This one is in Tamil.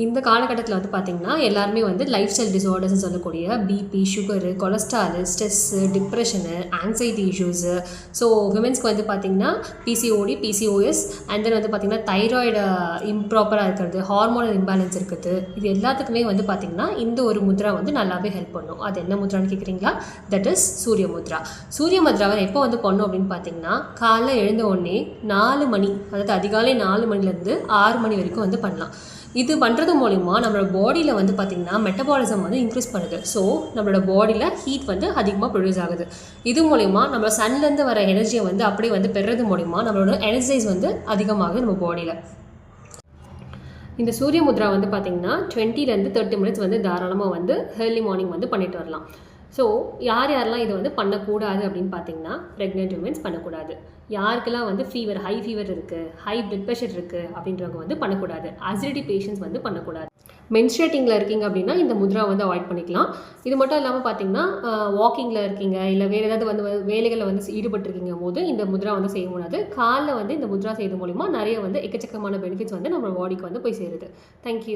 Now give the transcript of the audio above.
இந்த காலகட்டத்தில் வந்து பார்த்திங்கன்னா எல்லாருமே வந்து லைஃப் ஸ்டைல் டிஸார்டர்ஸ்னு சொல்லக்கூடிய BP, sugar, cholesterol, stress, depression, anxiety issues, so விமென்ஸ்க்கு வந்து பார்த்திங்கன்னா பிசிஓடி, பிசிஓஎஸ் அண்ட் தென் வந்து பார்த்திங்கன்னா தைராய்டு இம்ப்ராப்பராக இருக்கிறது, ஹார்மோனல் இம்பேலன்ஸ் இருக்குது. இது எல்லாத்துக்குமே வந்து பார்த்திங்கன்னா இந்த ஒரு முத்ரா வந்து நல்லாவே ஹெல்ப் பண்ணும். அது என்ன முத்ரான்னு கேட்குறீங்களா? தட் இஸ் சூரிய முத்ரா. சூரிய முத்ராவை எப்போ வந்து பண்ணும் அப்படின்னு பார்த்திங்கன்னா காலைல எழுந்த உடனே 4 மணி, அதாவது அதிகாலை 4 மணிலேருந்து 6 மணி வரைக்கும் வந்து பண்ணலாம். இது பண்ணுறது மூலிமா நம்மளோட பாடியில் வந்து பார்த்திங்கன்னா மெட்டபாலிசம் வந்து இன்க்ரீஸ் பண்ணுது. ஸோ நம்மளோட பாடியில் ஹீட் வந்து அதிகமாக ப்ரொடியூஸ் ஆகுது. இது மூலிமா நம்ம சன்லேருந்து வர எனர்ஜியை வந்து அப்படியே வந்து பெறுறது மூலிமா நம்மளோட எனர்ஜைஸ் வந்து அதிகமாகுது நம்ம பாடியில். இந்த சூரிய முத்ரா வந்து பார்த்திங்கன்னா 20 to 30 மினிட்ஸ் வந்து தாராளமாக வந்து ஏர்லி மார்னிங் வந்து பண்ணிட்டு வரலாம். ஸோ யாரெல்லாம் இதை வந்து பண்ணக்கூடாது அப்படின்னு பார்த்தீங்கன்னா ப்ரெக்னென்ட் விமென்ஸ் பண்ணக்கூடாது. யாருக்கெல்லாம் வந்து ஃபீவர், ஹை ஃபீவர் இருக்குது, ஹை பிளட் ப்ரெஷர் இருக்குது அப்படின்றவங்க வந்து பண்ணக்கூடாது. அசிடிட்டி பேஷண்ட்ஸ் வந்து பண்ணக்கூடாது. மென்ஸ்ட்ரேட்டிங்கில் இருக்கீங்க அப்படின்னா இந்த முத்ரா வந்து அவாய்ட் பண்ணிக்கலாம். இது மட்டும் இல்லாமல் பார்த்தீங்கன்னா வாக்கிங்கில் இருக்கீங்க, இல்லை வேறு ஏதாவது வந்து வேலைகளில் வந்து ஈடுபட்டிருக்கீங்க போது இந்த முத்ரா வந்து செய்ய முடியாது. காலில் வந்து இந்த முத்ரா செய்வது மூலிமா நிறைய வந்து எக்கச்சக்கமான பெனிஃபிட்ஸ் வந்து நம்ம பாடிக்கு வந்து போய் சேருது. தேங்க்யூ.